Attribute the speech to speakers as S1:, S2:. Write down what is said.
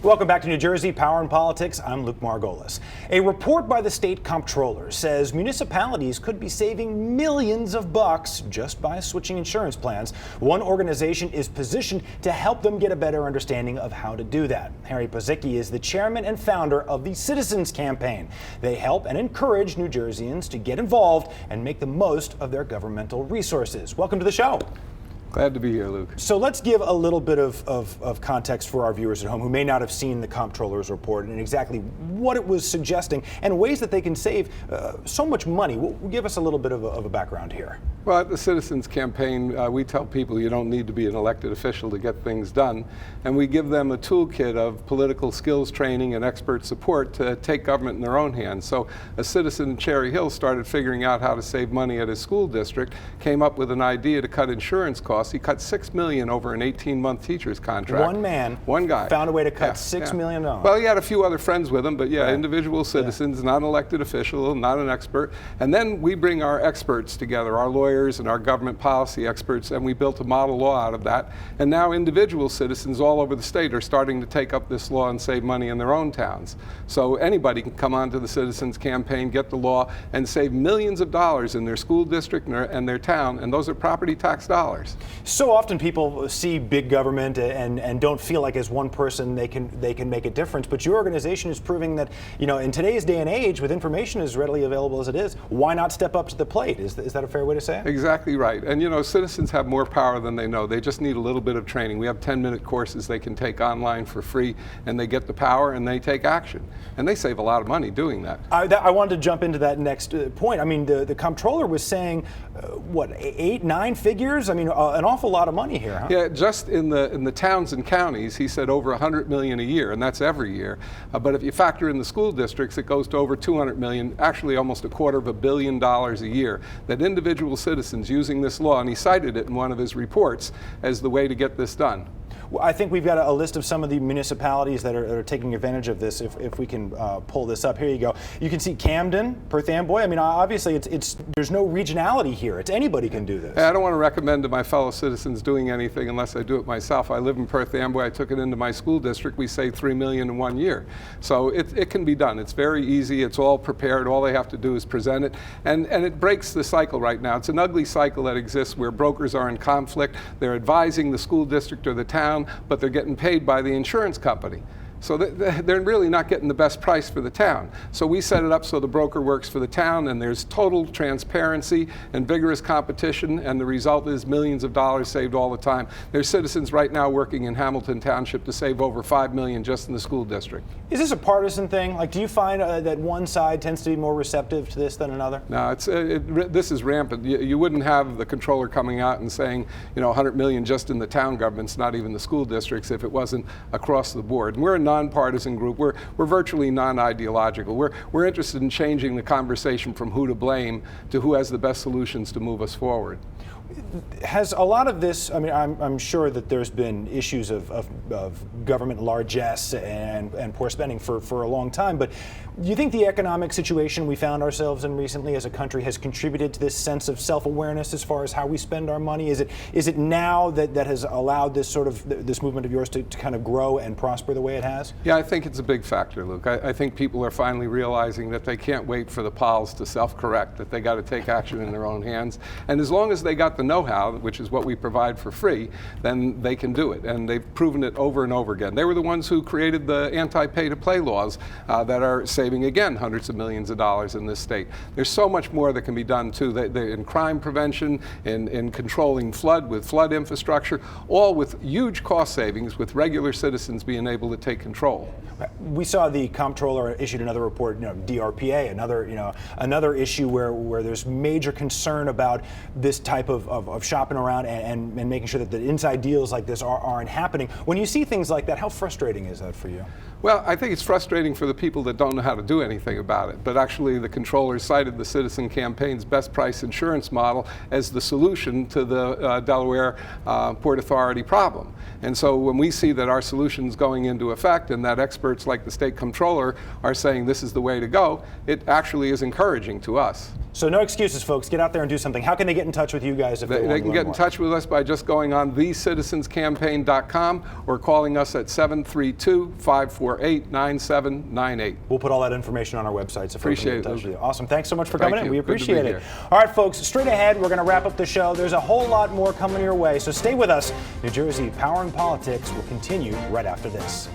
S1: Welcome back to New Jersey, Power and Politics. I'm Luke Margolis. A report by the state comptroller says municipalities could be saving millions of bucks just by switching insurance plans. One organization is positioned to help them get a better understanding of how to do that. Pozycki is the chairman and founder of the Citizens Campaign. They help and encourage New Jerseyans to get involved and make the most of their governmental resources. Welcome to the show.
S2: Glad to be here, Luke.
S1: So let's give a little bit of context for our viewers at home who may not have seen the comptroller's report and exactly what it was suggesting and ways that they can save so much money. Give us a little bit of a background here.
S2: Well, at the Citizens Campaign, we tell people you don't need to be an elected official to get things done, and we give them a toolkit of political skills training and expert support to take government in their own hands. So a citizen in Cherry Hill started figuring out how to save money at his school district, came up with an idea to cut insurance costs. He cut $6 million over an 18-month teacher's contract.
S1: One man,
S2: one guy,
S1: found a way to cut $6 million.
S2: Well, he had a few other friends with him, but individual citizens, not an elected official, not an expert. And then we bring our experts together, our lawyers and our government policy experts, and we built a model law out of that. And now individual citizens all over the state are starting to take up this law and save money in their own towns. So anybody can come onto the Citizens Campaign, get the law, and save millions of dollars in their school district and their town, and those are property tax dollars.
S1: So often people see big government and don't feel like as one person they can make a difference. But your organization is proving that, you know, in today's day and age, with information as readily available as it is, why not step up to the plate? Is that a fair way to say it?
S2: Exactly right. And you know, citizens have more power than they know. They just need a little bit of training. We have 10-minute courses they can take online for free, and they get the power and they take action. And they save a lot of money doing that.
S1: I wanted to jump into that next point. I mean, the comptroller was saying, what, 8, 9 figures? I mean, an awful lot of money here, huh?
S2: Yeah, just in the towns and counties, he said over $100 million a year, and that's every year. But if you factor in the school districts, it goes to over $200 million, actually almost $250 million a year, that individual citizens using this law, and he cited it in one of his reports as the way to get this done.
S1: Well, I think we've got a list of some of the municipalities that are taking advantage of this. If we can pull this up, here you go. You can see Camden, Perth Amboy. I mean, obviously, there's no regionality here. It's anybody can do this.
S2: I don't want to recommend to my fellow citizens doing anything unless I do it myself. I live in Perth Amboy. I took it into my school district. We saved $3 million in 1 year. So it can be done. It's very easy. It's all prepared. All they have to do is present it, and it breaks the cycle right now. It's an ugly cycle that exists where brokers are in conflict. They're advising the school district or the town, but they're getting paid by the insurance company. So they're really not getting the best price for the town. So we set it up so the broker works for the town, and there's total transparency and vigorous competition, and the result is millions of dollars saved all the time. There's citizens right now working in Hamilton Township to save over $5 million just in the school district.
S1: Is this a partisan thing? Like, do you find that one side tends to be more receptive to this than another?
S2: No, this is rampant. You wouldn't have the comptroller coming out and saying, you know, $100 million just in the town governments, not even the school districts, if it wasn't across the board. And we're a nonpartisan group. We're virtually non-ideological. We're interested in changing the conversation from who to blame to who has the best solutions to move us forward.
S1: Has a lot of this, I mean, I'm sure that there's been issues of government largesse and poor spending for a long time, but do you think the economic situation we found ourselves in recently as a country has contributed to this sense of self-awareness as far as how we spend our money? Is it now that has allowed this sort of, this movement of yours to kind of grow and prosper the way it has?
S2: Yeah, I think it's a big factor, Luke. I think people are finally realizing that they can't wait for the pals to self-correct, that they got to take action in their own hands. And as long as they got the know-how, which is what we provide for free, then they can do it. And they've proven it over and over again. They were the ones who created the anti-pay-to-play laws that are saving, again, hundreds of millions of dollars in this state. There's so much more that can be done, too, in crime prevention, in controlling flood with flood infrastructure, all with huge cost savings, with regular citizens being able to take control.
S1: We saw the comptroller issued another report, you know, DRPA, another issue where there's major concern about this type of shopping around and making sure that the inside deals like this aren't happening. When you see things like that, how frustrating is that for you?
S2: Well, I think it's frustrating for the people that don't know how to do anything about it. But actually, the controller cited the Citizen Campaign's best price insurance model as the solution to the Delaware Port Authority problem. And so when we see that our solution is going into effect and that experts like the state comptroller are saying this is the way to go, it actually is encouraging to us.
S1: So no excuses, folks. Get out there and do something. How can they get in touch with you guys if they want to
S2: They can
S1: learn
S2: get in
S1: more?
S2: touch with us by just going on thecitizenscampaign.com or calling us at 732-548-9798.
S1: We'll put all that information on our website so folks can get in touch with you. Awesome. Thanks so much for coming in. We
S2: Good to be
S1: appreciate it.
S2: here.
S1: All right, folks, straight ahead, we're going to wrap up the show. There's a whole lot more coming your way, so stay with us. New Jersey Power and Politics will continue right after this.